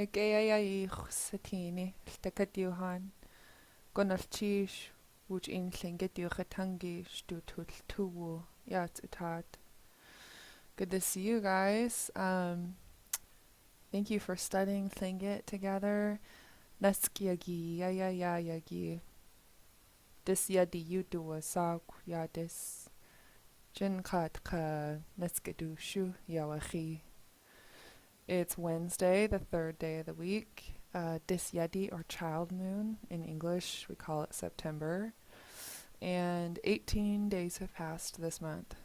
Yéil satini takatiuhan gonalchish which in Tlingit Kudatankahídi Tóoch it's utat. Good to see you guys. Thank you for studying Tlingit together. Naskiagi yagi. Dis Yádi yudua sak yadis. Jin kat ka naskadu shu yawachi. It's Wednesday, the third day of the week. Dis Yádi, or child moon in English, we call it September. And 18 days have passed this month.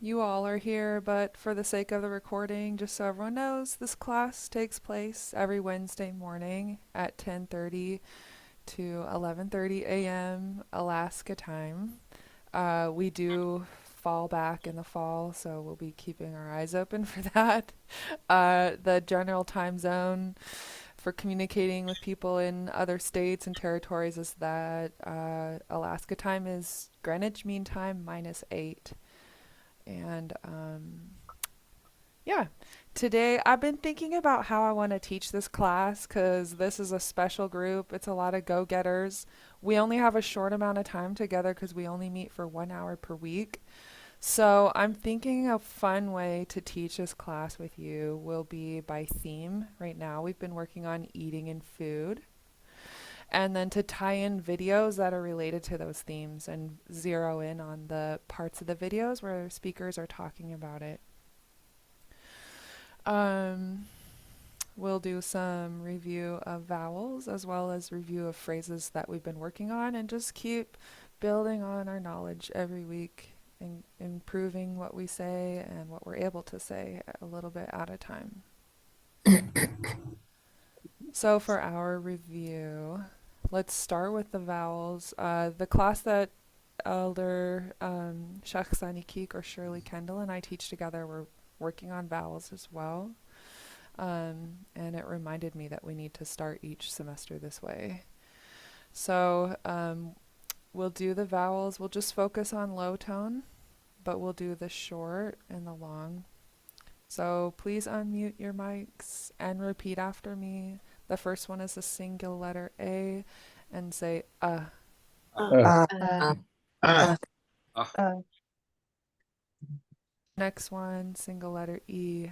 You all are here, but for the sake of the recording, just so everyone knows, this class takes place every Wednesday morning at 10:30 to 11:30 a.m. Alaska time. We do fall back in the fall, so we'll be keeping our eyes open for that. The general time zone for communicating with people in other states and territories is that Alaska time is Greenwich Mean Time -8. And yeah, today I've been thinking about how I want to teach this class because this is a special group. It's a lot of go-getters. We only have a short amount of time together because we only meet for 1 hour per week. So I'm thinking a fun way to teach this class with you will be by theme. Right now we've been working on eating and food. And then to tie in videos that are related to those themes and zero in on the parts of the videos where speakers are talking about it. We'll do some review of vowels as well as review of phrases that we've been working on and just keep building on our knowledge every week and improving what we say and what we're able to say a little bit at a time. So for our review, let's start with the vowels. The class that Elder Shakhsani Keek or Shirley Kendall and I teach together, we're working on vowels as well. And it reminded me that we need to start each semester this way. So we'll do the vowels. We'll just focus on low tone, but we'll do the short and the long. So please unmute your mics and repeat after me. The first one is a single letter A and say Next one, single letter E,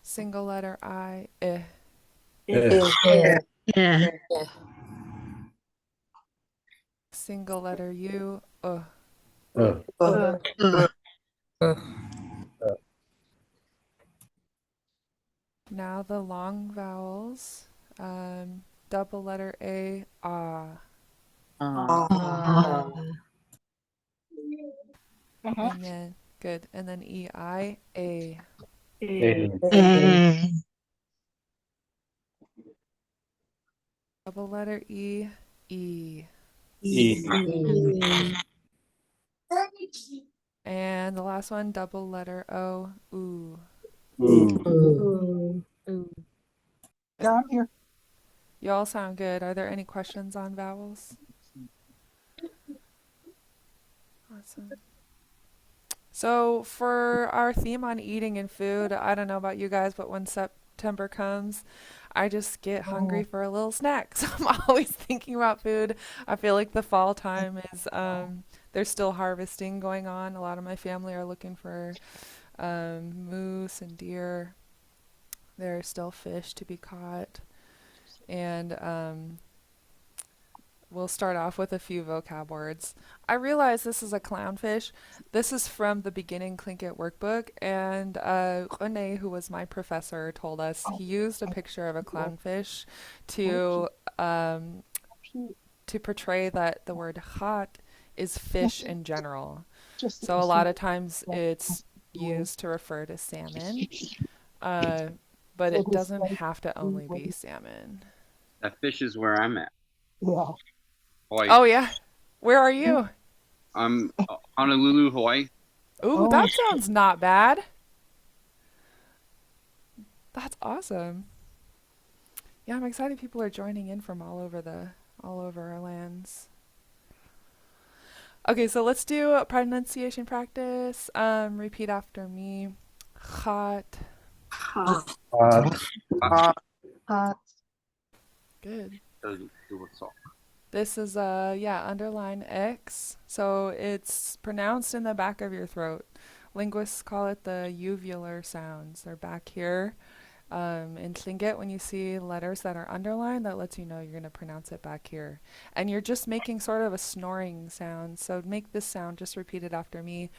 Single letter I, Single letter U, Now the long vowels. Double letter A, ah. And then, good. And then E-I, A. Double letter E, E. And the last one, double letter O, oo. Down here. You all sound good. Are there any questions on vowels? Awesome. So for our theme on eating and food, I don't know about you guys, but when September comes, I just get hungry for a little snack. So I'm always thinking about food. I feel like the fall time is, there's still harvesting going on. A lot of my family are looking for moose and deer. There are still fish to be caught. And we'll start off with a few vocab words. I realize this is a clownfish. This is from the beginning Tlingit Workbook, and René, who was my professor, told us he used a picture of a clownfish to portray that the word chat is fish in general. So a lot of times it's used to refer to salmon, but it doesn't have to only be salmon. That fish is where I'm at. Yeah. Hawaii. Oh yeah, where are you? I'm Honolulu, Hawaii. Ooh, that sounds not bad. That's awesome. Yeah, I'm excited people are joining in from all over our lands. Okay, so let's do a pronunciation practice. Repeat after me. Hot. Hot. Hot. Good. Do a song. This is underline X. So it's pronounced in the back of your throat. Linguists call it the uvular sounds. They're back here. In Tlingit, when you see letters that are underlined, that lets you know you're going to pronounce it back here. And you're just making sort of a snoring sound. So make this sound, just repeat it after me.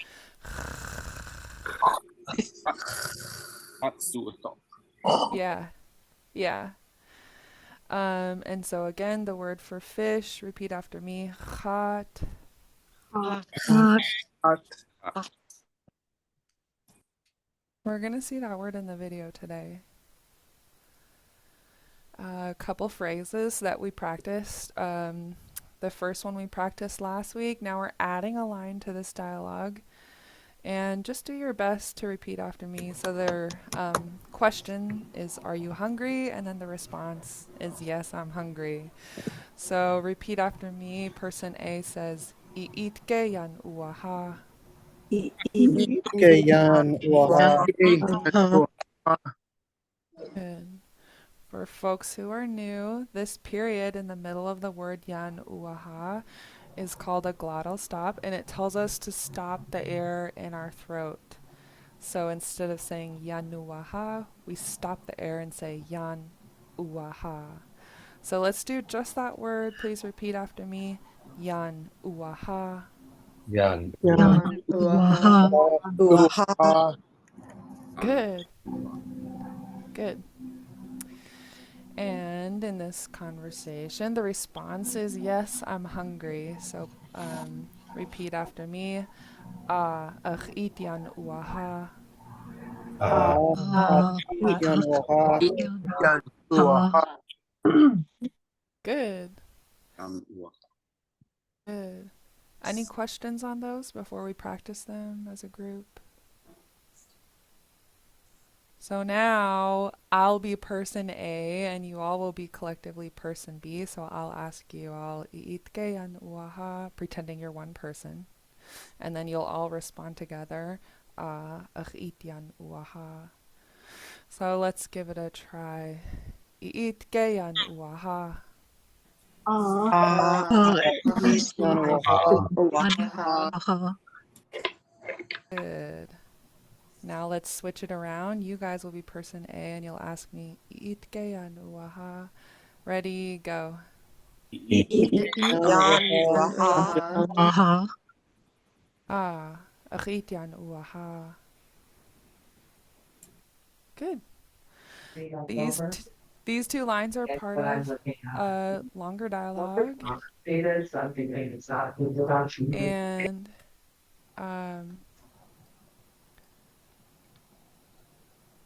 Hot, do a song. Yeah, yeah. And so again, the word for fish, repeat after me. Hot. Hot. We're going to see that word in the video today. A couple phrases that we practiced. The first one we practiced last week. Now we're adding a line to this dialogue. And just do your best to repeat after me. So their question is, are you hungry? And then the response is, yes, I'm hungry. So repeat after me. Person A says, iitke yan uaha. Yan Good. For folks who are new, this period in the middle of the word yan uaha is called a glottal stop, and it tells us to stop the air in our throat. So instead of saying yan uaha, we stop the air and say yan uaha. So let's do just that word. Please repeat after me. Yan uaha. Yan Good. Good. And in this conversation, the response is, yes, I'm hungry. So repeat after me. Ach eat yan uaha. Good. Good. Any questions on those before we practice them as a group? So now I'll be person A and you all will be collectively person B. So I'll ask you all iitke yan uaha, pretending you're one person. And then you'll all respond together. Ach it yan uaha. So let's give it a try. Iitke yan uaha. Good. Now let's switch it around. You guys will be person A and you'll ask me iitke yan uaha. Ready, go. Ach it yan uaha. Good. These two lines are part of a longer dialogue,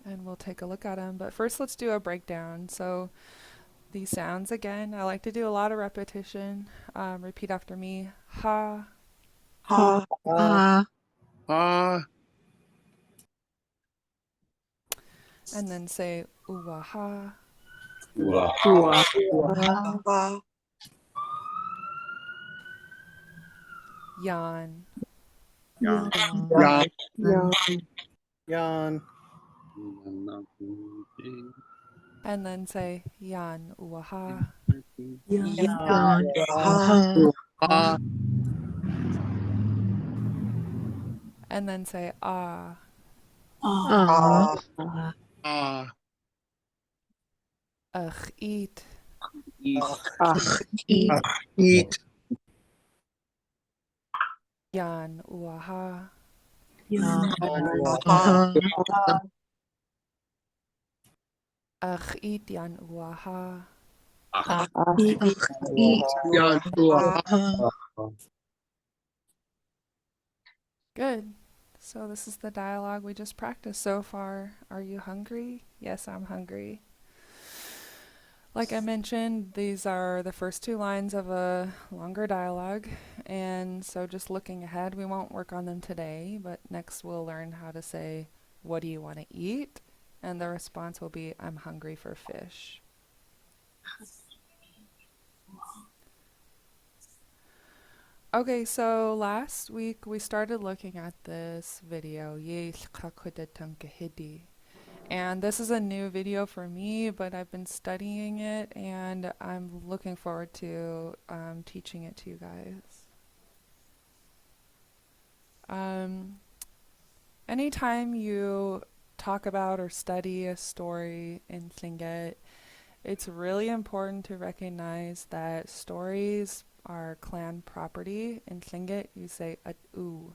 and we'll take a look at them. But first, let's do a breakdown. So these sounds again. I like to do a lot of repetition. Repeat after me. Ha. And then say uaha. Yan. And then say yan uaha. And then say ah. Ach eat. Yan uaha. Ach eat yan uaha. Good. So this is the dialogue we just practiced so far. Are you hungry? Yes, I'm hungry. Like I mentioned, these are the first two lines of a longer dialogue. And so just looking ahead, we won't work on them today, but next we'll learn how to say, what do you want to eat? And the response will be, I'm hungry for fish. Okay, so last week we started looking at this video, Yéil, Kudatankahídi. And this is a new video for me, but I've been studying it and I'm looking forward to teaching it to you guys. Um, Anytime you talk about or study a story in Tlingit, it's really important to recognize that stories are clan property. In Tlingit, you say at-u.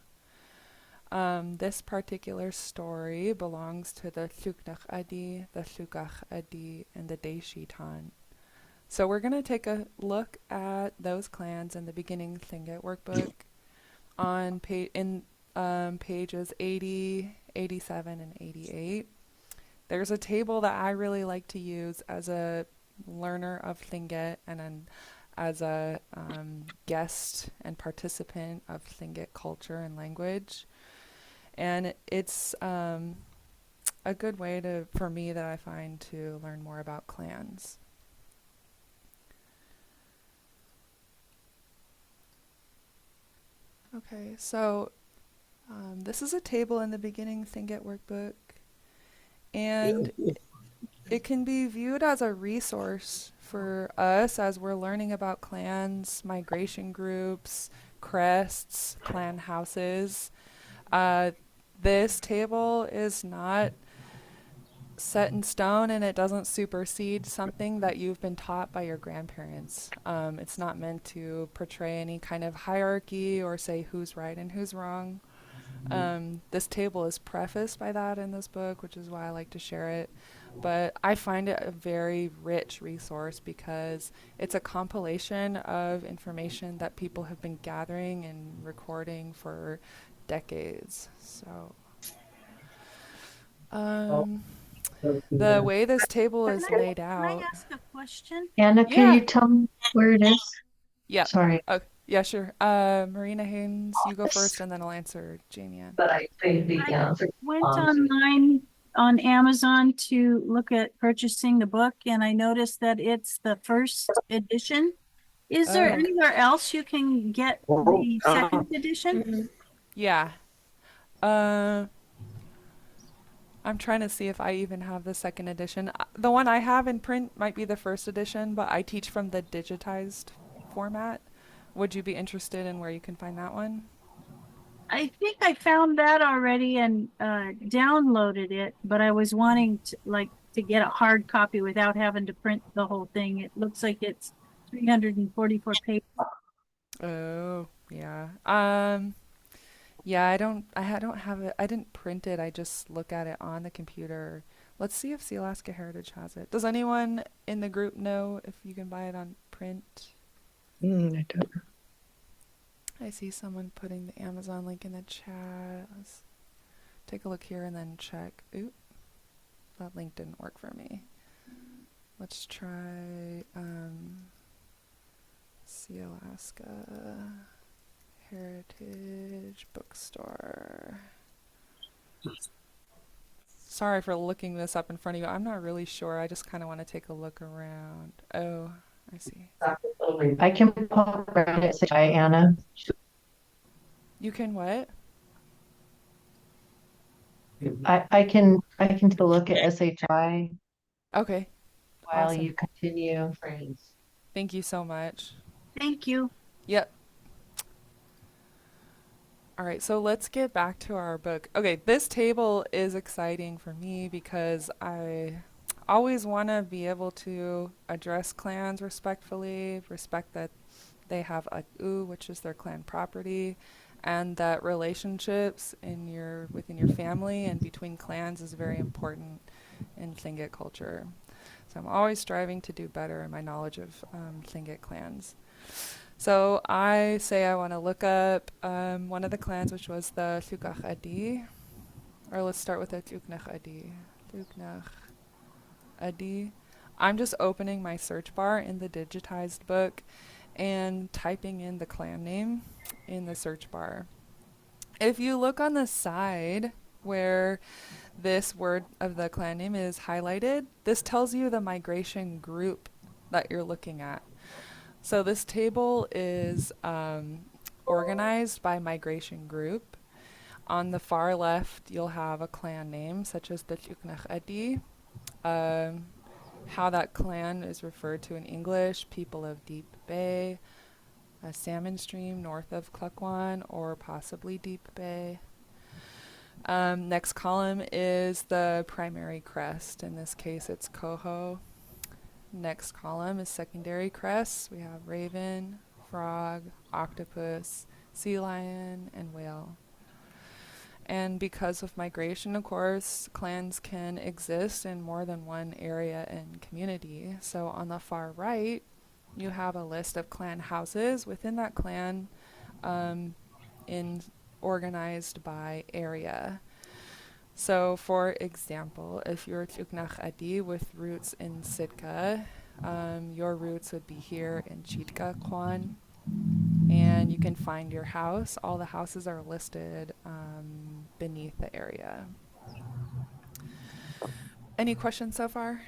This particular story belongs to the Tluknachadi, the Tlukachadi, and the Deishitan. So we're going to take a look at those clans in the beginning Tlingit Workbook on pages 80, 87, and 88. There's a table that I really like to use as a learner of Tlingit and as a guest and participant of Tlingit culture and language. And it's a good way for me that I find to learn more about clans. Okay, so this is a table in the beginning Tlingit Workbook, and it can be viewed as a resource for us as we're learning about clans, migration groups, crests, clan houses. This table is not set in stone and it doesn't supersede something that you've been taught by your grandparents. It's not meant to portray any kind of hierarchy or say who's right and who's wrong. This table is prefaced by that in this book, which is why I like to share it. But I find it a very rich resource because it's a compilation of information that people have been gathering and recording for decades. So, the way this table is laid Can I out. ask a question? Anna, can Yeah. you tell me where it is? Yeah. Sorry, Yeah, sure. Marina Haynes, you go first, and then I'll answer Jamie Ann. but I think the answer. Went online on Amazon to look at purchasing the book, and I noticed that it's the first edition. Is there Oh. anywhere else you can get the second edition? Yeah. Uh, I'm trying to see if I even have the second edition. The one I have in print might be the first edition, but I teach from the digitized format. Would you be interested in where you can find that one? I think I found that already and downloaded it, but I was wanting to get a hard copy without having to print the whole thing. It looks like it's 344 pages. Oh, yeah. Yeah, I don't have it. I didn't print it. I just look at it on the computer. Let's see if Alaska Heritage has it. Does anyone in the group know if you can buy it on print? I don't know. I see someone putting the Amazon link in the chat. Let's take a look here and then check. Oop, that link didn't work for me. Let's try Alaska Heritage Bookstore. Sorry for looking this up in front of you. I'm not really sure. I just kind of want to take a look around. Oh, I see. I can pop around it. Say hi, Anna. You can what? I can take a look at SHI Okay, while awesome. you continue. Thank you so much. Thank you. Yep. All right, so let's get back to our book. Okay, this table is exciting for me because I always want to be able to address clans respectfully, respect that they have a u, which is their clan property, and that relationships within your family and between clans is very important in Tlingit culture. So I'm always striving to do better in my knowledge of Tlingit clans. So I say I want to look up one of the clans, which was the Tlukachadi. Or let's start with the Tluknachadi. Tluknachadi. I'm just opening my search bar in the digitized book and typing in the clan name in the search bar. If you look on the side where this word of the clan name is highlighted, this tells you the migration group that you're looking at. So this table is organized by migration group. On the far left, you'll have a clan name, such as the Tlingit. How that clan is referred to in English: people of Deep Bay, a salmon stream north of Klukwan, or possibly Deep Bay. Next column is the primary crest. In this case, it's coho. Next column is secondary crests. We have raven, frog, octopus, sea lion, and whale. And because of migration, of course, clans can exist in more than one area and community. So on the far right, you have a list of clan houses within that clan, in organized by area. So for example, if you're Tlingit with roots in Sitka, your roots would be here in Chitka Kwan, and you can find your house. All the houses are listed beneath the area. Any questions so far?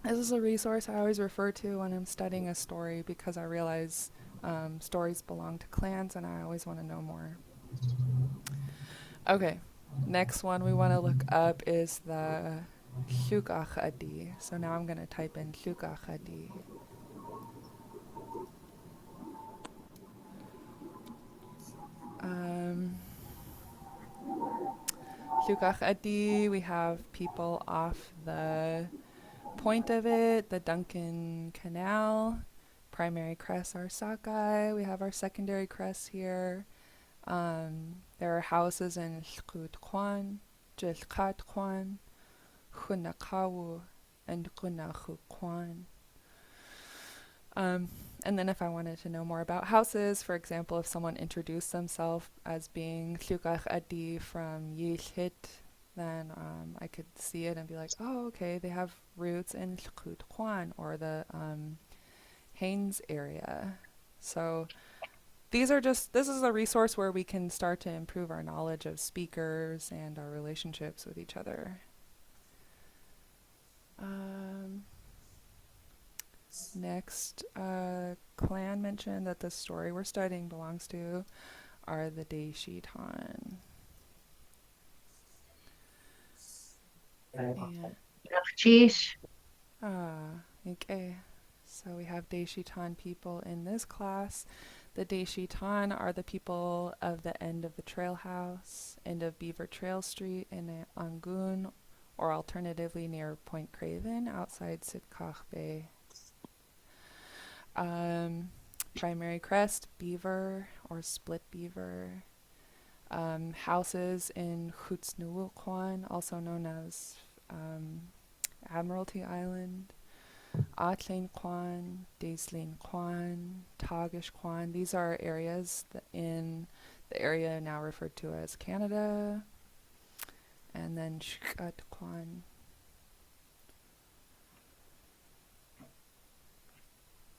This is a resource I always refer to when I'm studying a story because I realize stories belong to clans and I always want to know more. Okay, next one we want to look up is the Tlingit. So now I'm going to type in Tlingit. Tlingit, we have people off the point of it, the Duncan Canal. Primary crests are sockeye. We have our secondary crests here. There are houses in Kudatankahídi, Lichéesh, Kudatankahídi, and Kudatankahídi. And then if I wanted to know more about houses, for example, if someone introduced themselves as being Tlingit from Yéil, then I could see it and be like, oh, okay, they have roots in Kudatankahídi or the Haynes area. So this is a resource where we can start to improve our knowledge of speakers and our relationships with each other. Next, clan mentioned that the story we're studying belongs to are the Lichéesh. Lichéesh. Okay. So we have Lichéesh people in this class. The Lichéesh are the people of the end of the trail house, end of Beaver Trail Street in Angoon, or alternatively near Point Craven outside Sitka Bay. Primary crest, beaver or split beaver. Houses in Kwan, also known as Admiralty Island. Tlingit, Tlingit, Tóoch. These are areas in the area now referred to as Canada. And then Kudatankahídi.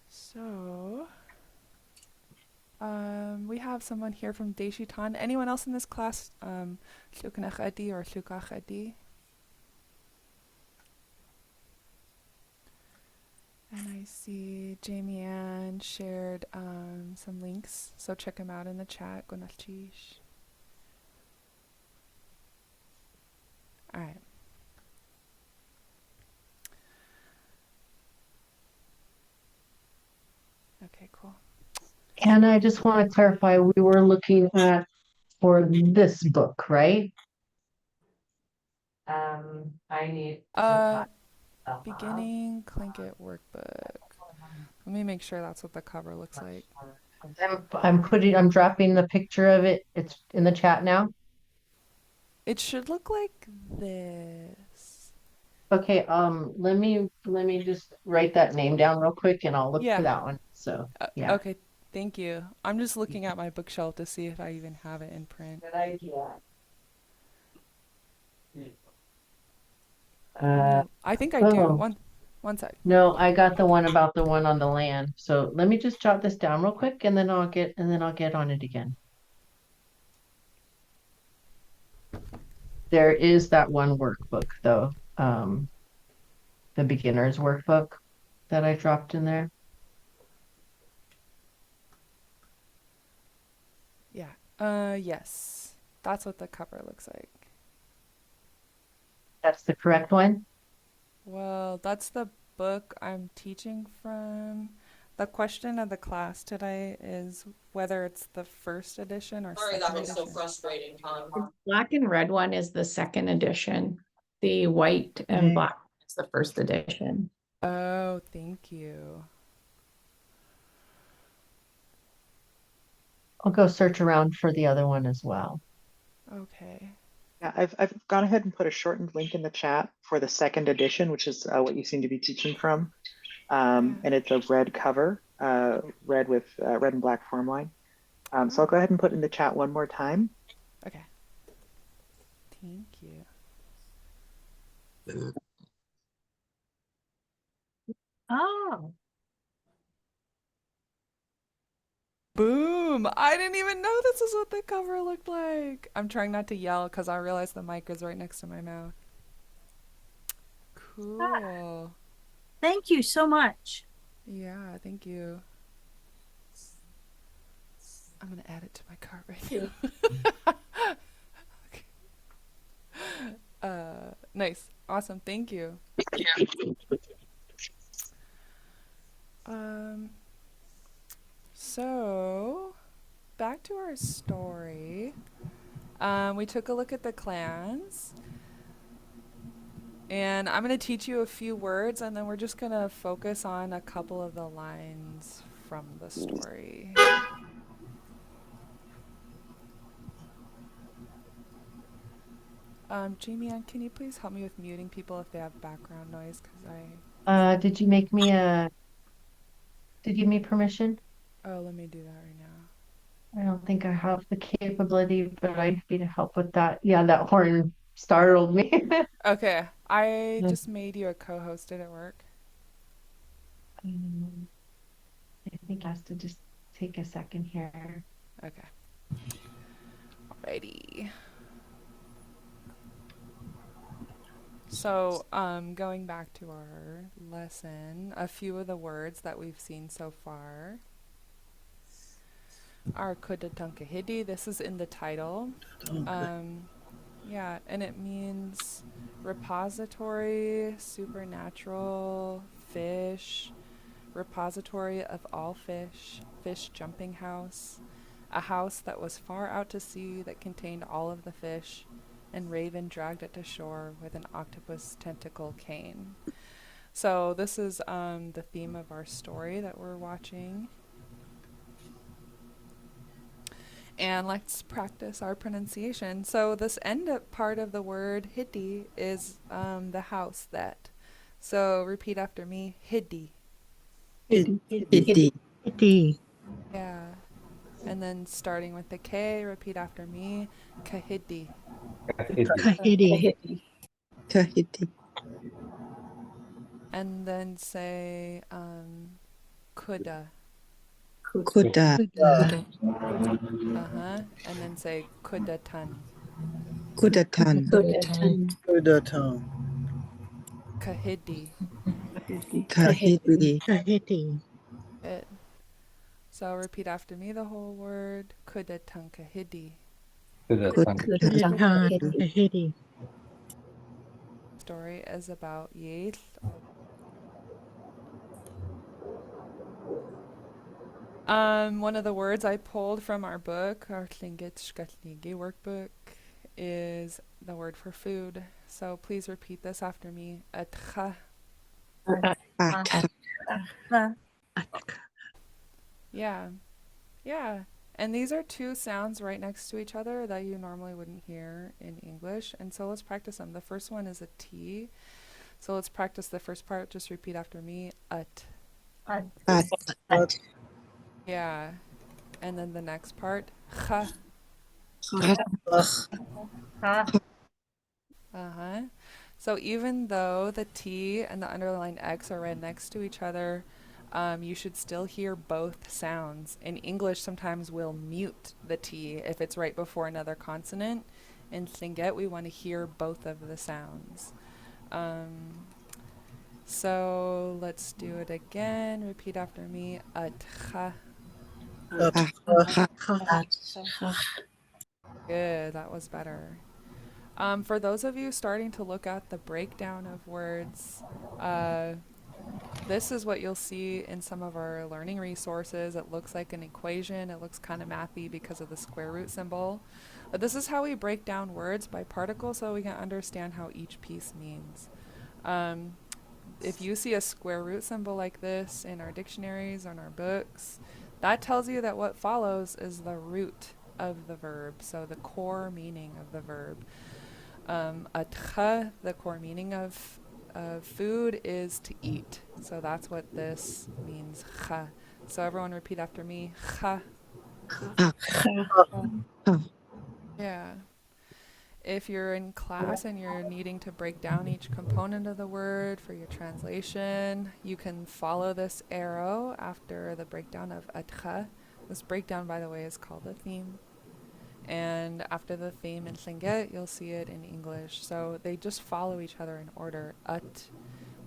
So, we have someone here from Lichéesh. Anyone else in this class, Tlingit or Tlingit? And I see Jamie Ann shared some links, so check them out in the chat. Lichéesh. All right. Okay, cool. And I just want to clarify, we were looking at for this book, right? I need Beginning Tlingit Workbook. Let me make sure that's what the cover looks like. I'm dropping the picture of it. It's in the chat now. It should look like this. Okay, let me just write that name down real quick and I'll look for Yeah. that one. So yeah. Okay, thank you. I'm just looking at my bookshelf to see if I even have it in print. Good idea. I think I do. One sec. No, I got the one about the one on the land. So let me just jot this down real quick and then I'll get on it again. There is that one workbook though. um, the beginner's workbook that I dropped in there. Yeah. Yes. That's what the cover looks like. That's the correct one? Well, that's the book I'm teaching from. The question of the class today is whether it's the first edition or Sorry, second that was so edition. frustrating, Tom. The black and red one is the second edition. The white and black is the first edition. Oh, thank you. I'll go search around for the other one as well. Okay. Yeah, I've gone ahead and put a shortened link in the chat for the second edition, which is what you seem to be teaching from. And it's a red cover, red with red and black form line. So I'll go ahead and put it in the chat one more time. Okay. Thank you. Oh, Boom! I didn't even know this is what the cover looked like. I'm trying not to yell because I realize the mic is right next to my mouth. Cool. thank you so much. Yeah, thank you. I'm gonna add it to my cart right now. Okay. Nice. Awesome. Thank you. So back to our story. We took a look at the clans. And I'm going to teach you a few words, and then we're just going to focus on a couple of the lines from the story. Jamie Ann, can you please help me with muting people if they have background noise? Did you make me did you give me permission? Oh, let me do that right now. I don't think I have the capability, but I'd be to help with that. Yeah, that horn startled me. Okay, I just made you a co-host. Did it work? I think it has to just take a second here. Okay. Alrighty. So, going back to our lesson, a few of the words that we've seen so far are Kudatankahídi. This is in the title. Yeah, and it means repository, supernatural, fish, repository of all fish, fish jumping house, a house that was far out to sea that contained all of the fish, and Raven dragged it to shore with an octopus tentacle cane. So this is the theme of our story that we're watching. And let's practice our pronunciation. So this end part of the word hidi is the house that. So repeat after me, hidi. Hidi. Yeah. And then starting with the K, repeat after me, kahidi. Kahidi. Kahidi. And then say kuda. Kuda. Uh-huh. And then say kudatan. Kudatan. Kudatankahídi. Kahidi. Kahidi. Good. So repeat after me the whole word, Kudatankahídi. Kudatankahídi. Story is about Yéil. One of the words I pulled from our book, our Tlingit Workbook, is the word for food. So please repeat this after me. Atcha. Yeah. Yeah. And these are two sounds right next to each other that you normally wouldn't hear in English. And so let's practice them. The first one is a T. So let's practice the first part. Just repeat after me. At. Yeah. And then the next part. Cha. Uh-huh. So even though the T and the underlined X are right next to each other, you should still hear both sounds. In English, sometimes we'll mute the T if it's right before another consonant. In Tlingit, we want to hear both of the sounds. So let's do it again. Repeat after me. Atcha. Good, that was better. For those of you starting to look at the breakdown of words, this is what you'll see in some of our learning resources. It looks like an equation. It looks kind of mathy because of the square root symbol. But this is how we break down words by particle so we can understand how each piece means. If you see a square root symbol like this in our dictionaries or in our books, that tells you that what follows is the root of the verb, so the core meaning of the verb. Atcha, the core meaning of food is to eat. So that's what this means, cha. So everyone repeat after me, cha. Yeah. If you're in class and you're needing to break down each component of the word for your translation, you can follow this arrow after the breakdown of atcha. This breakdown, by the way, is called a theme. And after the theme in Tlingit, you'll see it in English. So they just follow each other in order. At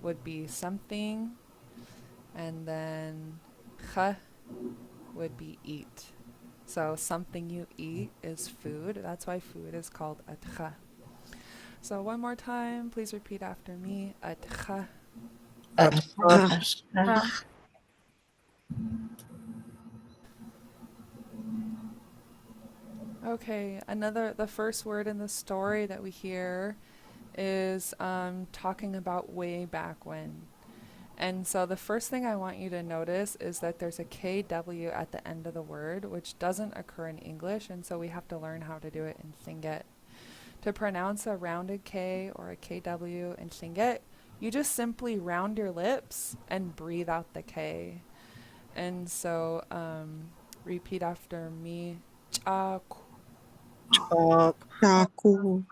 would be something, and then cha would be eat. So something you eat is food. That's why food is called atcha. So one more time, please repeat after me. Atcha. Okay, the first word in the story that we hear is talking about way back when. And so the first thing I want you to notice is that there's a KW at the end of the word, which doesn't occur in English, and so we have to learn how to do it in Tlingit. To pronounce a rounded K or a KW in Tlingit, you just simply round your lips and breathe out the K. And so repeat after me. Chaku. Chaku.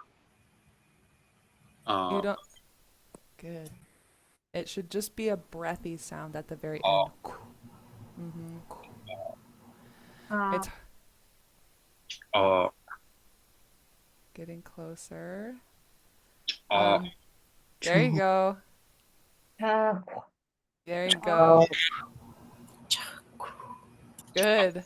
You don't. Good. It should just be a breathy sound at the very end. It's getting closer. There you go. There you go. Good.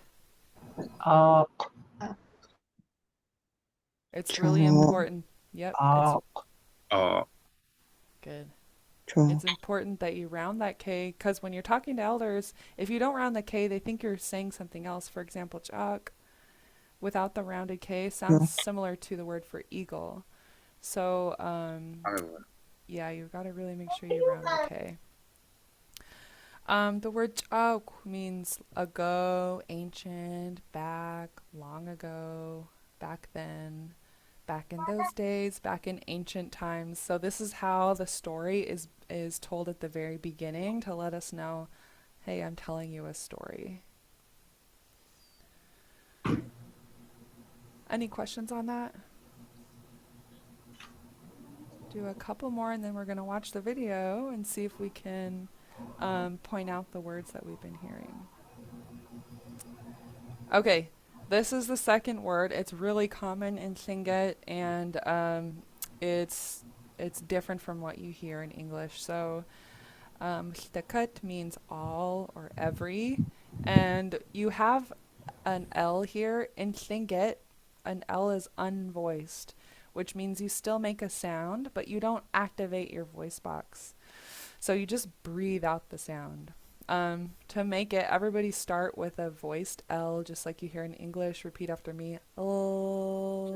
It's really important. Yep. It's good. It's important that you round that K, because when you're talking to elders, if you don't round the K, they think you're saying something else. For example, chak, without the rounded K, sounds similar to the word for eagle. So, yeah, you've got to really make sure you round the K. The word chak means ago, ancient, back, long ago, back then, back in those days, back in ancient times. So this is how the story is told at the very beginning to let us know, hey, I'm telling you a story. Any questions on that? Do a couple more and then we're going to watch the video and see if we can point out the words that we've been hearing. Okay, this is the second word. It's really common in Tlingit, and it's different from what you hear in English. So Tlingit means all or every, and you have an L here. In Tlingit, an L is unvoiced, which means you still make a sound, but you don't activate your voice box. So you just breathe out the sound. To make it, everybody start with a voiced L, just like you hear in English. Repeat after me. Oh.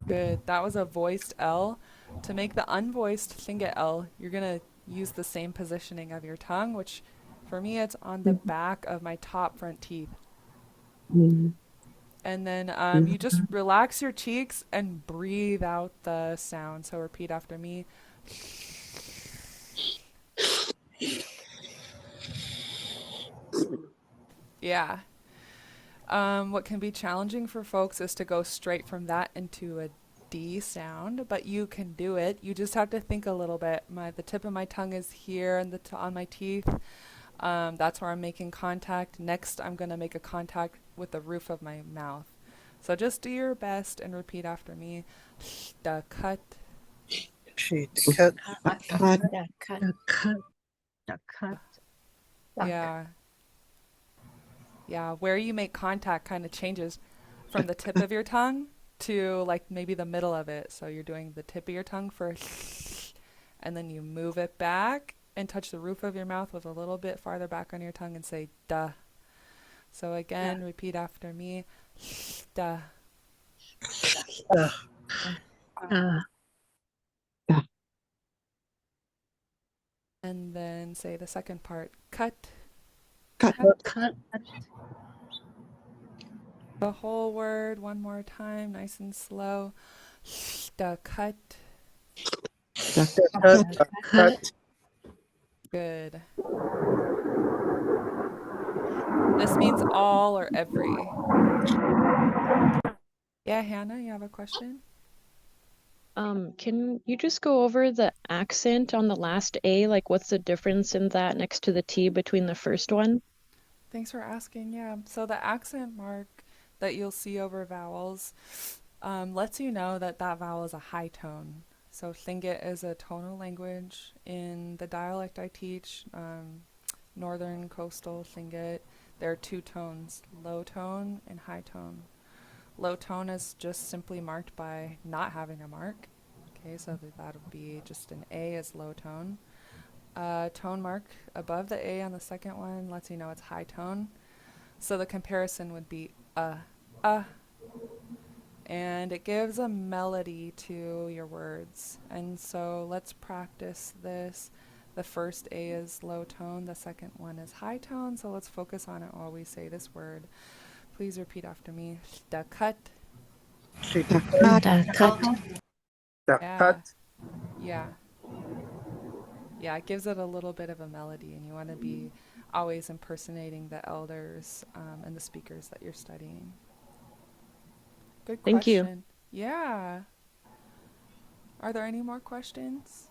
Good. That was a voiced L. To make the unvoiced Tlingit L, you're going to use the same positioning of your tongue, which for me, it's on the back of my top front teeth. And then you just relax your cheeks and breathe out the sound. So repeat after me. Yeah. What can be challenging for folks is to go straight from that into a D sound, but you can do it. You just have to think a little bit. The tip of my tongue is here and on my teeth. That's where I'm making contact. Next, I'm going to make a contact with the roof of my mouth. So just do your best and repeat after me. Tlingit. Cut. Cut. Cut. Cut. The cut. Yeah. Yeah, where you make contact kind of changes from the tip of your tongue to like maybe the middle of it. So you're doing the tip of your tongue first, and then you move it back and touch the roof of your mouth with a little bit farther back on your tongue and say duh. So again, repeat after me. Duh. And then say the second part. Cut. Cut. Cut. The whole word one more time, nice and slow. Cut. Cut. Good. This means all or every. Yeah, Hannah, you have a question? Can you just go over the accent on the last A? Like, what's the difference in that next to the T between the first one? Thanks for asking. Yeah, so the accent mark that you'll see over vowels lets you know that that vowel is a high tone. So Tlingit is a tonal language. In the dialect I teach, northern coastal Tlingit, there are two tones, low tone and high tone. Low tone is just simply marked by not having a mark. Okay, so that would be just an A is low tone. Tone mark above the A on the second one lets you know it's high tone. So the comparison would be and it gives a melody to your words. And so let's practice this. The first A is low tone, the second one is high tone, so let's focus on it while we say this word. Please repeat after me. Cut. Cut. Yeah. Yeah, it gives it a little bit of a melody, and you want to be always impersonating the elders and the speakers that you're studying. Good question. Thank you. Yeah. Are there any more questions?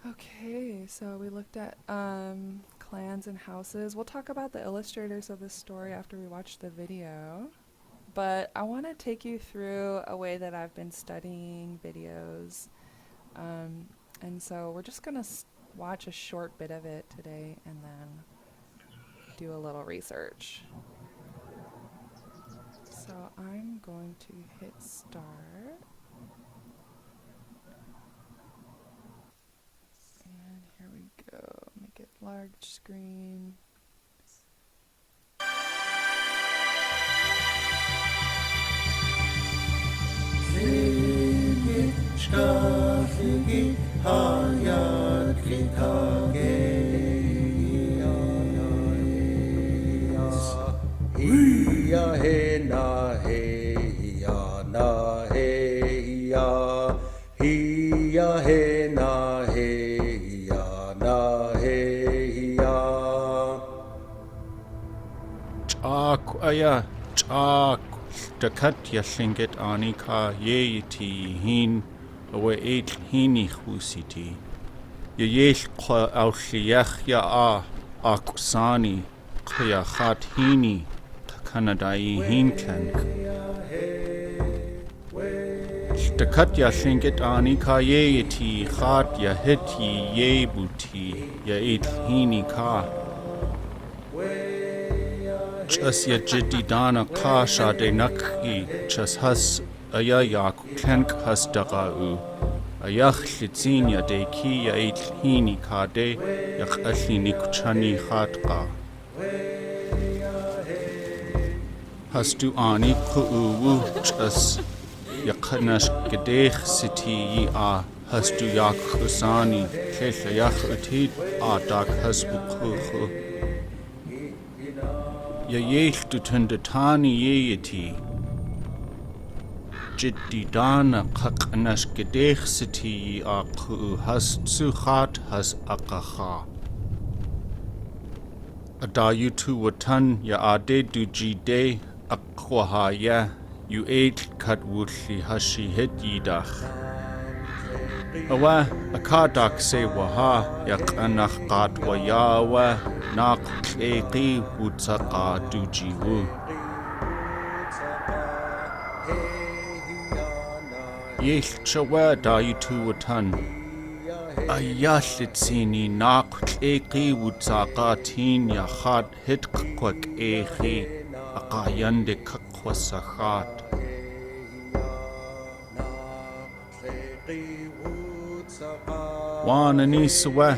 Okay, so we looked at clans and houses. We'll talk about the illustrators of this story after we watch the video. But I want to take you through a way that I've been studying videos. And so we're just going to watch a short bit of it today and then do a little research. So I'm going to hit start. And here we go. Make it large screen. Aya chak takat ya Tlingit anika Yéil hin awe eight hini husiti Yéil kwa au Lichéesh ya akusani kya khat hini takanadai hin ken takat ya Tlingit anika Yéil khat ya hiti yebuti ya eight hini ka Chas ya jiddi dana ka shade nakki chas has ayayak klenk has daqa'u ayach litzin ya de ki ya hini ka de yak alini kuchani khatqa has du ani ku'u chas yakanash gedech siti a has du yak kusani kela yak utid dak has bukhu Ya Yéil du tundatani Yéiti Jiddi dana qaqnash gedech siti aqu has tsuchat has aqaha Adayutu watan ya ade du jide aqwaha ya you eight kat wulli hashi het yidach Awa akadak se waha yak anach kat wayawa nak eki wutsaka dujiwu. Yéil chawa da yutu watan. Ayallitsini nak eki wutsaka tin ya khat hitkwak eki akayande kakwasakhat. Wanani suwa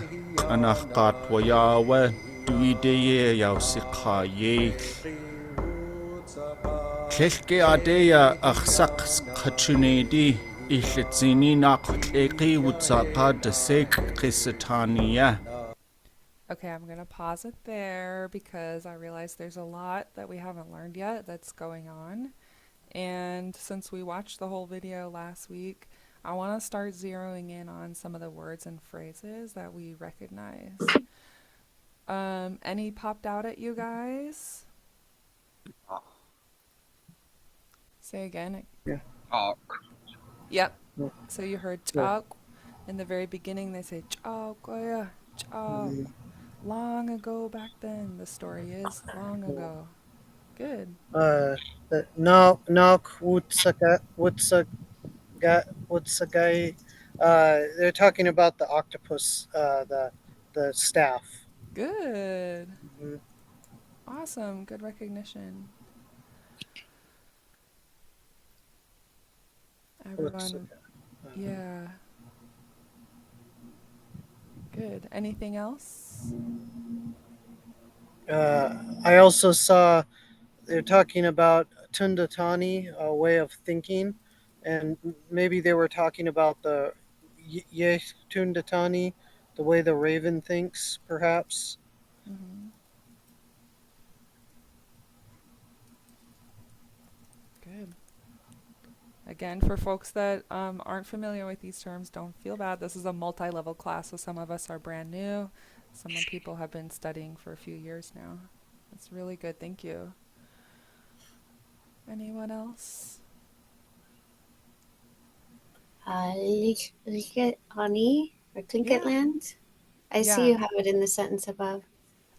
anach kat wayawa duideye yaw sikha Yéil. Tlilke adeya achsak kachunedi illitsini nak eki wutsaka desek kisataniya. Okay, I'm going to pause it there because I realize there's a lot that we haven't learned yet that's going on. And since we watched the whole video last week, I want to start zeroing in on some of the words and phrases that we recognize. Any popped out at you guys? Say again. Tóoch. Yep. So you heard Tóoch. In the very beginning, they say Tóoch, Tóoch. Long ago back then. The story is long ago. Good. The knock Wutsagai. They're talking about the octopus, the staff. Good. Awesome. Good recognition. Everyone. Yeah. Good. Anything else? I also saw they're talking about Tundatani, a way of thinking, and maybe they were talking about the Tundatani, the way the raven thinks, perhaps. Mm-hmm. Good. Again, for folks that aren't familiar with these terms, don't feel bad. This is a multi-level class, so some of us are brand new. Some people have been studying for a few years now. That's really good. Thank you. Anyone else? Lichéesh or Tlingit land. I see you have it in the sentence above.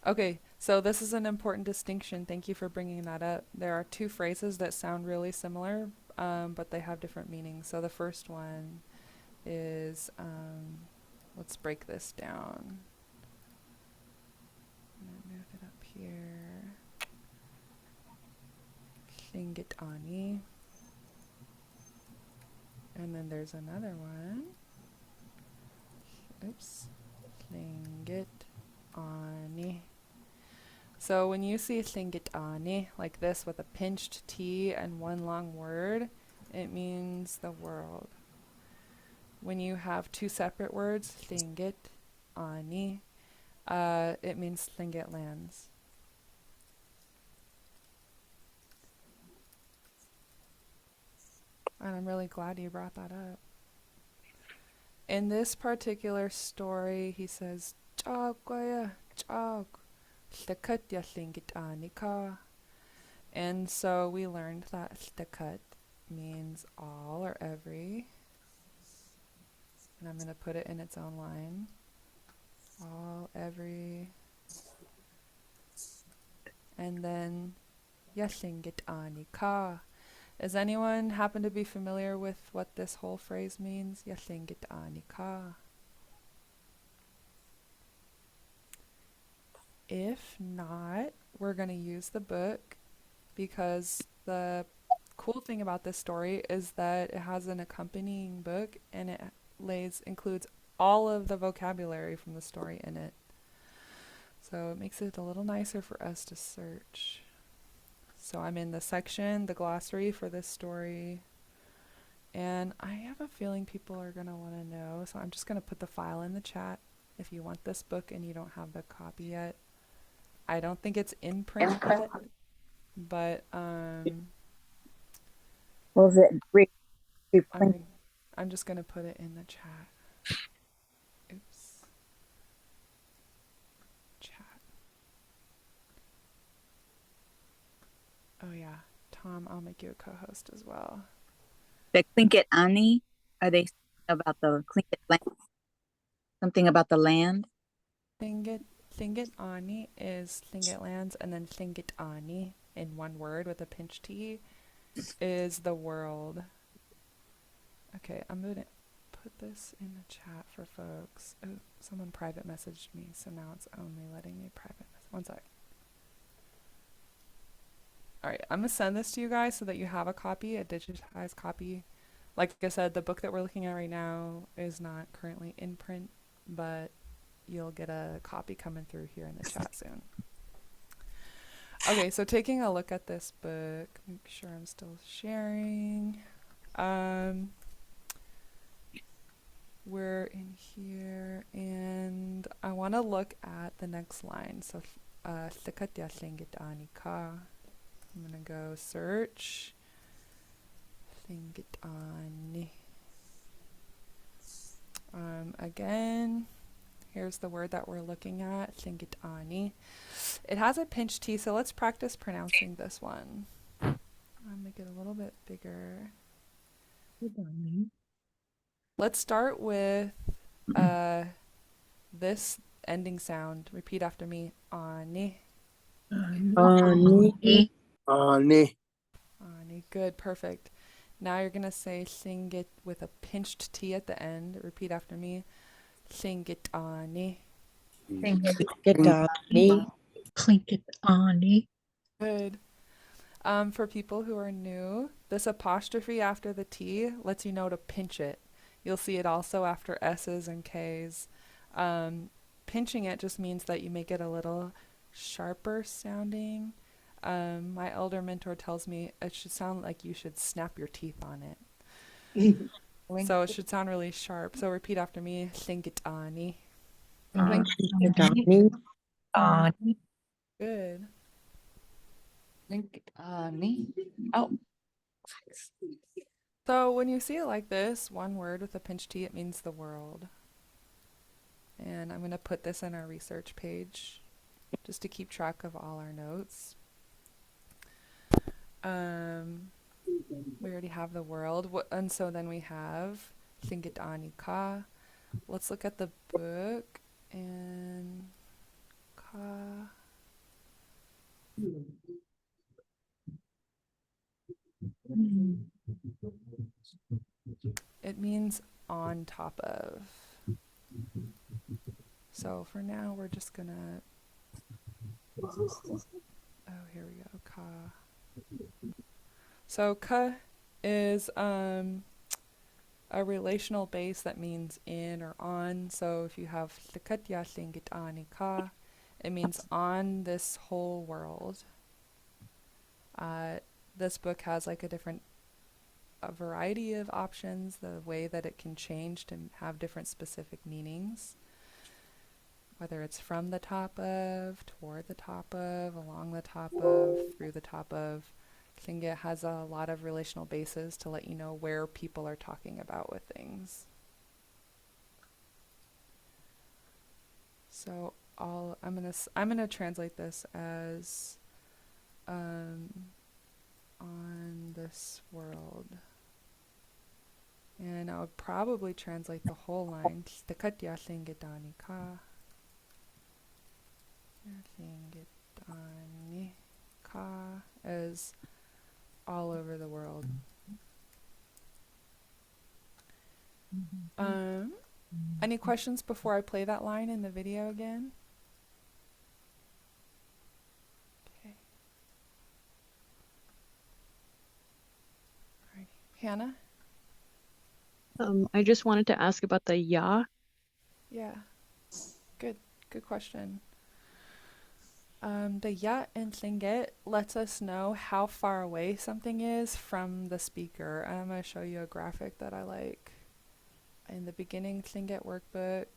Okay, so this is an important distinction. Thank you for bringing that up. There are two phrases that sound really similar, but they have different meanings. So the first one is, let's break this down. I'm going to move it up here. Tlingit. And then there's another one. Oops. Tlingit. So when you see Tlingit like this with a pinched T and one long word, it means the world. When you have two separate words, Tlingit, it means Tlingit lands. And I'm really glad you brought that up. In this particular story, he says, Chagwaya, chag, Tlakatya Tlingit. And so we learned that Tlakat means all or every. And I'm going to put it in its own line. All, every. And then Yatlingit Anika. Does anyone happen to be familiar with what this whole phrase means? Yatlingit Anika. If not, we're going to use the book because the cool thing about this story is that it has an accompanying book and it includes all of the vocabulary from the story in it. So it makes it a little nicer for us to search. So I'm in the section, the glossary for this story. And I have a feeling people are going to want to know. So I'm just going to put the file in the chat if you want this book and you don't have the copy yet. I don't think it's in print yet, but Was it I'm just going to put it in the chat. Oops. Chat. Oh yeah, Tom, I'll make you a co-host as well. the Tlingit Ani? Are they about the Tlingit Something about the land. Tlingit Ani is Tlingit lands, and then Tlingit Ani in one word with a pinch T is the world. Okay, I'm gonna put this in the chat for folks. Oh, someone private messaged me, so now it's only letting me private message. One sec. Alright, I'm gonna send this to you guys so that you have a copy, a digitized copy. Like I said, the book that we're looking at right now is not currently in print, but you'll get a copy coming through here in the chat soon. Okay, so taking a look at this book, make sure I'm still sharing. We're in here, and I want to look at the next line. So, Tlingit Tlingit Ani Ka. I'm gonna go search Tlingit Ani. Again, here's the word that we're looking at, Tlingit Ani. It has a pinch T, so let's practice pronouncing this one. I'll make it a little bit bigger. Let's start with this ending sound. Repeat after me. Ani. Ani. Ani. Ani. Good, perfect. Now you're gonna say Tlingit with a pinched T at the end. Repeat after me. Tlingit Ani. Kudatankahídi. Tlingit Ani. Good. For people who are new, this apostrophe after the T lets you know to pinch it. You'll see it also after S's and K's. Pinching it just means that you make it a little sharper sounding. My elder mentor tells me it should sound like you should snap your teeth on it. So it should sound really sharp. So repeat after me. Tlingit Ani. Kudatankahídi. Good. Tlingit Ani. Oh. So when you see it like this, one word with a pinch T, it means the world. And I'm going to put this in our research page just to keep track of all our notes. We already have the world. And so then we have Tlingit Ani Ka. Let's look at the book. And Ka. It means on top of. So for now, we're just gonna. Oh, here we go. Ka. So ka is a relational base that means in or on. So if you have Tlingit Tlingit Ani Ka, it means on this whole world. This book has like a variety of options, the way that it can change to have different specific meanings. Whether it's from the top of, toward the top of, along the top of, through the top of. Tlingit has a lot of relational bases to let you know where people are talking about with things. So I'm gonna translate this as on this world. And I would probably translate the whole line. Tlingit Tlingit Ani Ka. Tlingit Ani Ka as all over the world. Any questions before I play that line in the video again? Okay. Alrighty. Hannah? I just wanted to ask about the ya. Yeah. Good question. The ya in Tlingit lets us know how far away something is from the speaker. And I'm going to show you a graphic that I like. In the beginning Tlingit Workbook,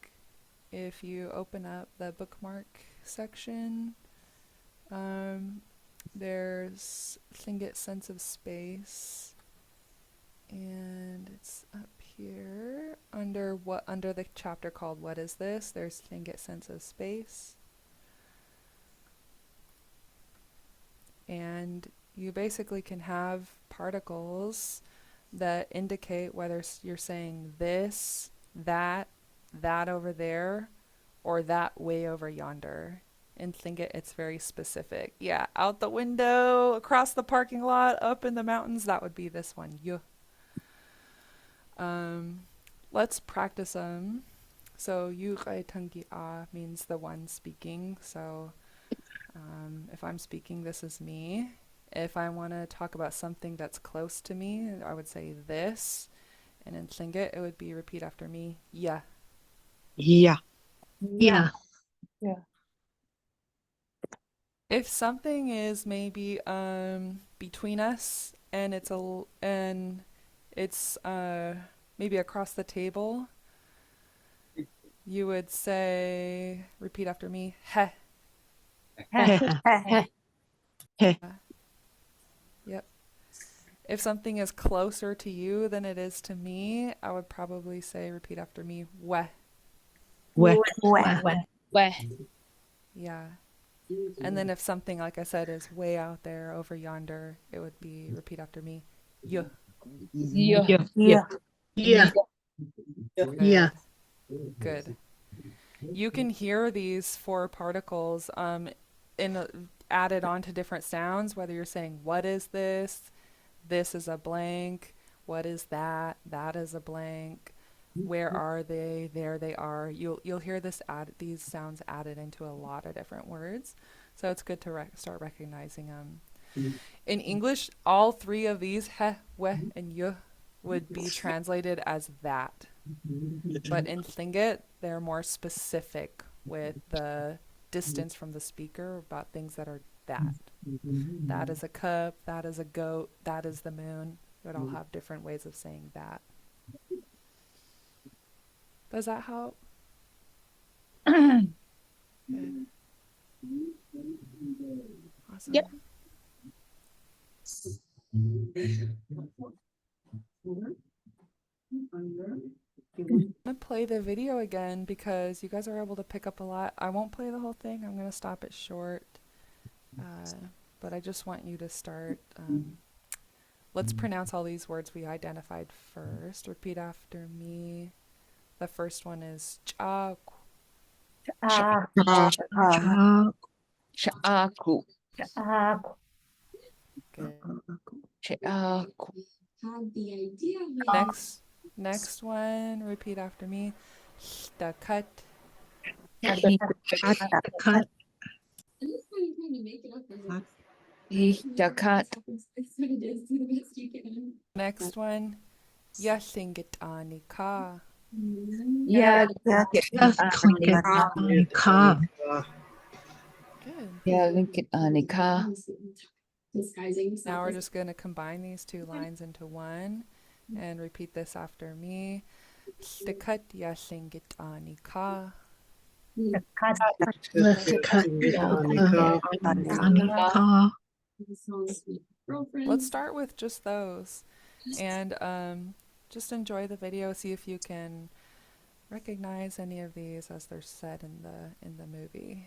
if you open up the bookmark section, there's Tlingit sense of space. And it's up here under the chapter called What Is This? There's Tlingit sense of space. And you basically can have particles that indicate whether you're saying this, that, that over there or that way over yonder. In Tlingit, it's very specific. Yeah, out the window, across the parking lot, up in the mountains, that would be this one. Yuh. Let's practice them. So Kudatankahídi means the one speaking. So if I'm speaking, this is me. If I want to talk about something that's close to me, I would say this. And in Tlingit, it would be repeat after me. Yeah. Yeah. Yeah. If something is maybe between us and it's maybe across the table, you would say, repeat after me, heh. Yep. If something is closer to you than it is to me, I would probably say, repeat after me, weh. Weh. Yeah. And then if something, like I said, is way out there over yonder, it would be, repeat after me, yuh. Yeah. Good. Good. You can hear these four particles added onto different sounds, whether you're saying, what is this? This is a blank. What is that? That is a blank. Where are they? There they are. You'll hear these sounds added into a lot of different words. So it's good to start recognizing them. In English, all three of these, heh, weh, and yuh, would be translated as that. But in Tlingit, they're more specific with the distance from the speaker about things that are that. That is a cup, that is a goat, that is the moon. It would all have different ways of saying that. Does that help? Good. Awesome. Yep. I'm gonna play the video again because you guys are able to pick up a lot. I won't play the whole thing. I'm gonna stop it short. But I just want you to start. Let's pronounce all these words we identified first. Repeat after me. The first one is cha'ku. Cha'aku. Good. Cha'aku. Next one, repeat after me. Htakat. Ihtakat. Next one, Yasingitanika. Yeah. Good. Yeah, Lincoln Anika. Now we're just going to combine these two lines into one and repeat this after me. Htakat Yasingitanika. Let's start with just those and just enjoy the video. See if you can recognize any of these as they're said in the movie.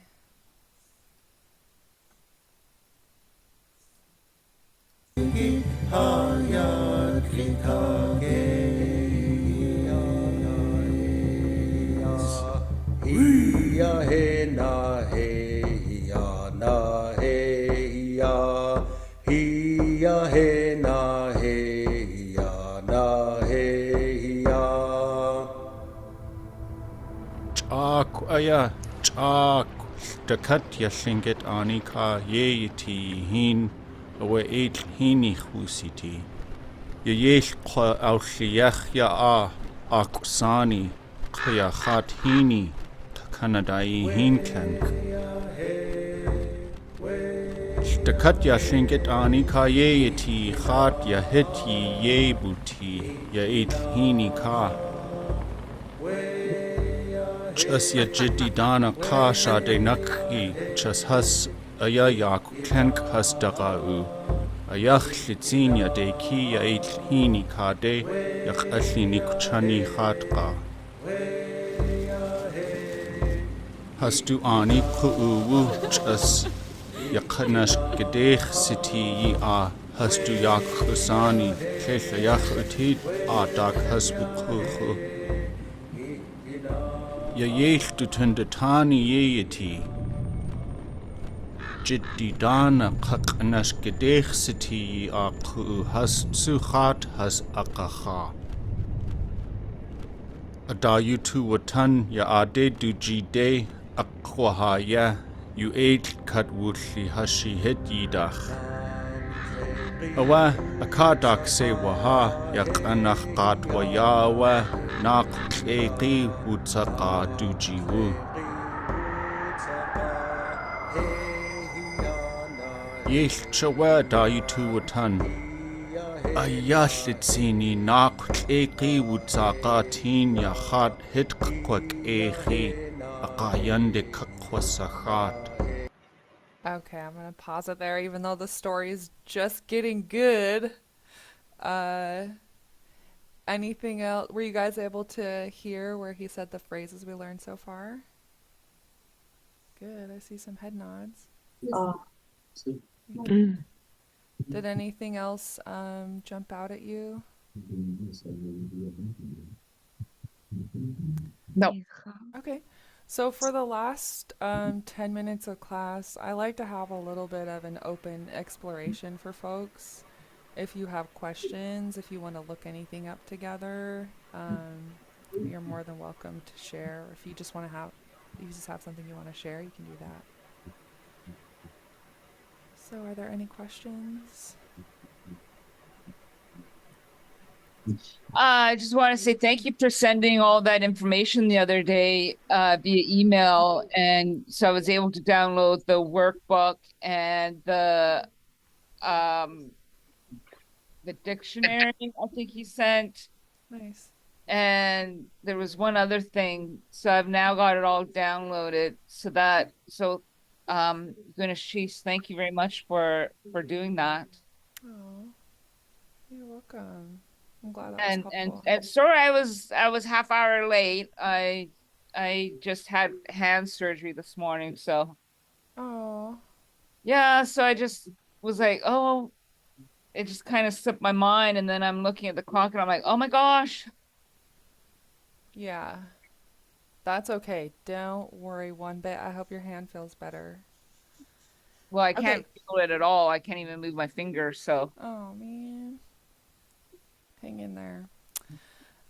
Chak Htakat Tlingit Anika Yéil hin awa Yéil hini chusiti. Yéil kwa Lichéesh ya akusani kya chat hini takanadai hinkank. Htakat Tlingit Anika Yéil chat ya heti yebuti Yéil hini ka. Chas Yádi Kudatankahídi chas has Tlingit Lichéesh Yéil kade Lichéesh khatqa. Hastu ani ku'u chas Yaqnash gedech siti hastu yakusani Kela yakutid adak hasbu kuhu. Yéil Kudatankahídi Yéiti. Jiddi Dana Kakanash Gedech City Aku Has Suchat Has Akaha. Adayutu Watan Yaade Dujide Akwahaya You Eight Katwutli Hashi Het Yidach. Awa Akadak Se Waha Yakanach Katwa Yawa Nak Eki Wutsaka Dujiwu. Yéil Chawa Dayutu Watan. Ayallitsini Nak Eki Wutsaka Tin Yachat Hitkwak Ehi Akayande Kakwasachat. Okay, I'm gonna pause it there, even though the story is just getting good. Anything else? Were you guys able to hear where he said the phrases we learned so far? Good, I see some head nods. Did anything else jump out at you? No. Okay. So for the last 10 minutes of class, I like to have a little bit of an open exploration for folks. If you have questions, if you want to look anything up together, you're more than welcome to share. If you just want to have, you just have something you want to share, you can do that. So are there any questions? I just want to say thank you for sending all that information the other day via email. And so I was able to download the workbook and the dictionary I think he sent. Nice. And there was one other thing. So I've now got it all downloaded. Lichéesh, thank you very much for doing that. Oh, you're welcome. I'm glad that was helpful. And sorry I was half hour late. I just had hand surgery this morning, so Oh. yeah, so I just was like, oh, it just kind of slipped my mind, and then I'm looking at the clock and I'm like, oh my gosh. Yeah. That's okay. Don't worry one bit. I hope your hand feels better. Well, I can't feel it at all. I can't even move my finger, so. Oh man. Hang in there.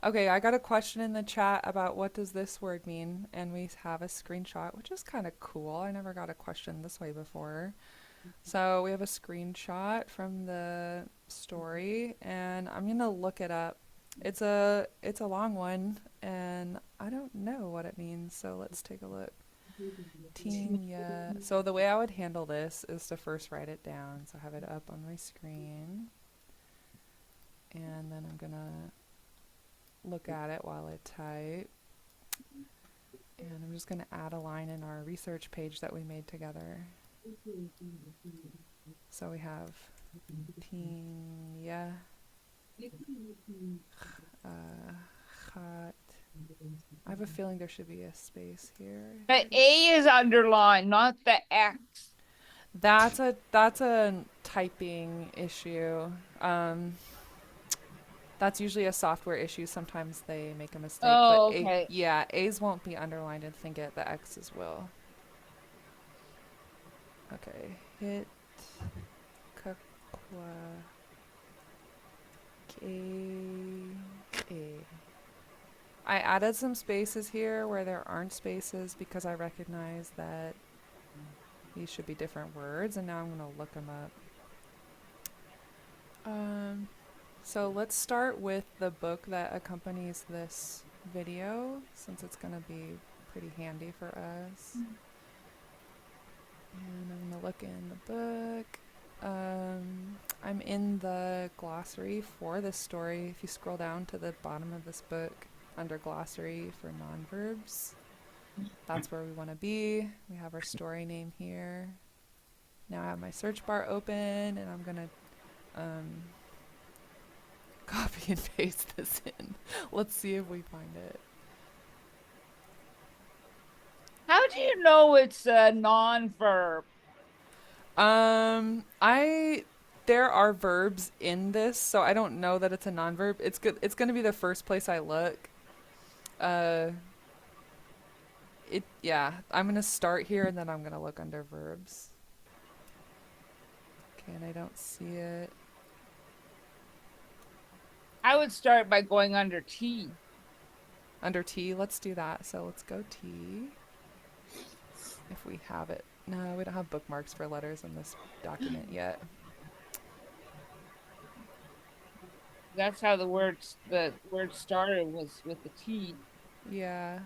Okay, I got a question in the chat about what does this word mean, and we have a screenshot, which is kind of cool. I never got a question this way before. So we have a screenshot from the story, and I'm gonna look it up. It's a long one, and I don't know what it means, so let's take a look. So the way I would handle this is to first write it down. So I have it up on my screen. And then I'm gonna look at it while I type. And I'm just gonna add a line in our research page that we made together. So we have Tinya Chat. I have a feeling there should be a space here. The A is underlined, not the X. That's a typing issue. That's usually a software issue. Sometimes they make a mistake. Oh, but okay. A's won't be underlined in Tlingit. The X's will. Okay. Hit kakwa k. I added some spaces here where there aren't spaces because I recognize that these should be different words, and now I'm going to look them up. So let's start with the book that accompanies this video, since it's going to be pretty handy for us. And I'm going to look in the book. I'm in the glossary for this story. If you scroll down to the bottom of this book, under glossary for non-verbs, that's where we want to be. We have our story name here. Now I have my search bar open, and I'm going to copy and paste this in. Let's see if we find it. How do you know it's a non-verb? There are verbs in this, so I don't know that it's a non-verb. It's good. It's going to be the first place I look. Yeah, I'm gonna start here and then I'm gonna look under verbs. Okay, and I don't see it. I would start by going under T. Under T, let's do that. So let's go T. If we have it. No, we don't have bookmarks for letters in this document yet. That's how the word started, was with the T. Yeah.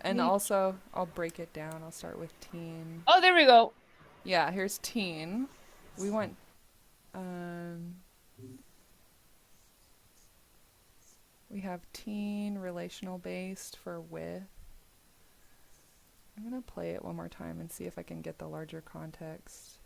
And also, I'll break it down. I'll start with teen. Oh, there we go. Yeah, here's teen. We want, we have teen relational based for with. I'm going to play it one more time and see if I can get the larger context.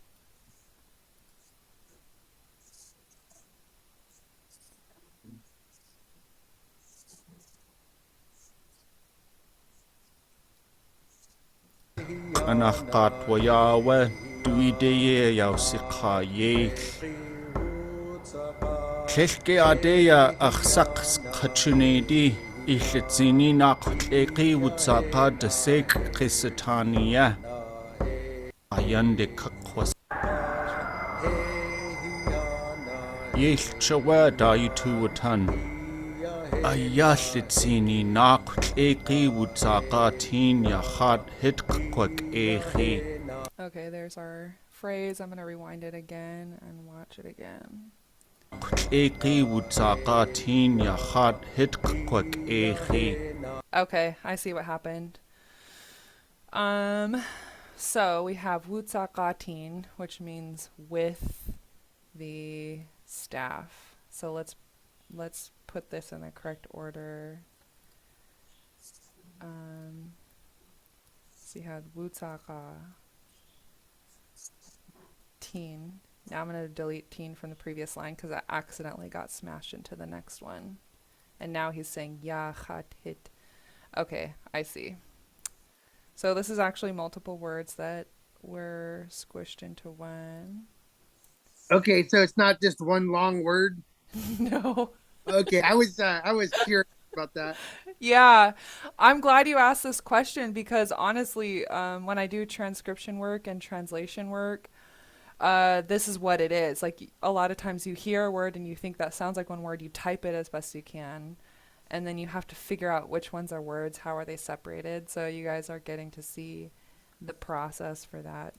Anachkat wayawe duideye yausika Yéil. Tlilke adeya achsaks kachunedi Ilitzini naqtleki wutsaqa desek qisataniya. Ayande kakwas. Yéil chawa dayutu watan. Ayallitsini naqtleki wutsaqa tin yachat hitkwak ehi. Okay, there's our phrase. I'm going to rewind it again and watch it again. Okay, I see what happened. So we have wutsaqatin, which means with the staff. So let's put this in the correct order. So you had wutsaqa teen. Now I'm going to delete teen from the previous line because I accidentally got smashed into the next one. And now he's saying ya khat hit. Okay, I see. So this is actually multiple words that were squished into one. Okay, so it's not just one long word? No. Okay, I was curious about that. Yeah, I'm glad you asked this question because honestly, when I do transcription work and translation work, this is what it is. Like a lot of times you hear a word and you think that sounds like one word, you type it as best you can, and then you have to figure out which ones are words, how are they separated. So you guys are getting to see the process for that.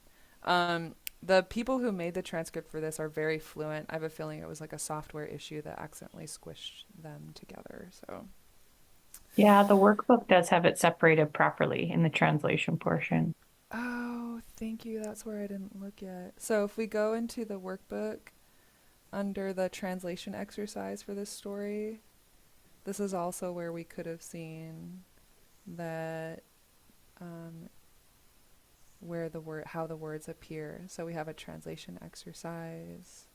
The people who made the transcript for this are very fluent. I have a feeling it was like a software issue that accidentally squished them together. So Yeah, the workbook does have it separated properly in the translation portion. oh, thank you. That's where I didn't look yet. So if we go into the workbook under the translation exercise for this story, this is also where we could have seen that where the word, how the words appear. So we have a translation exercise,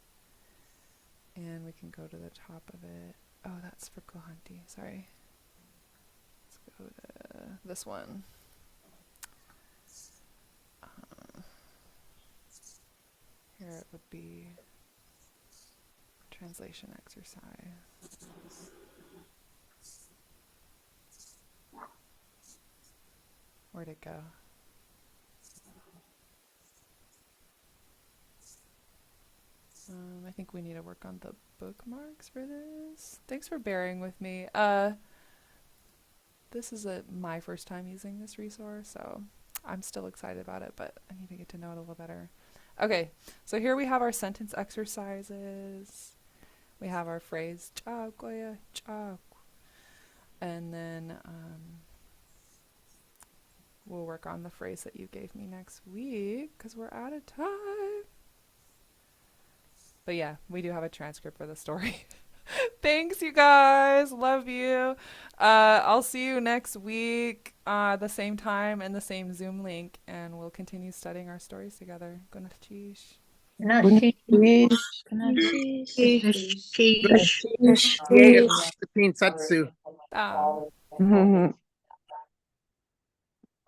and we can go to the top of it. Oh, that's for Kohanti. Sorry. Let's go to this one. Here it would be translation exercise. Where'd it go? I think we need to work on the bookmarks for this. Thanks for bearing with me. This is my first time using this resource, so I'm still excited about it, but I need to get to know it a little better. Okay, so here we have our sentence exercises. We have our phrase, cha goya cha. And then we'll work on the phrase that you gave me next week because we're out of time. But yeah, we do have a transcript for the story. Thanks, you guys. Love you. I'll see you next week, the same time and the same Zoom link, and we'll continue studying our stories together. Gunachchish. Yay, Satsu.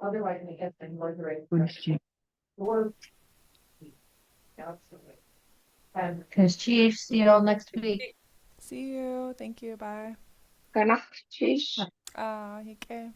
Otherwise, we get the word right. Because Chief, see you all next week. See you. Thank you. Bye. Ganach, cheese. Ah, okay.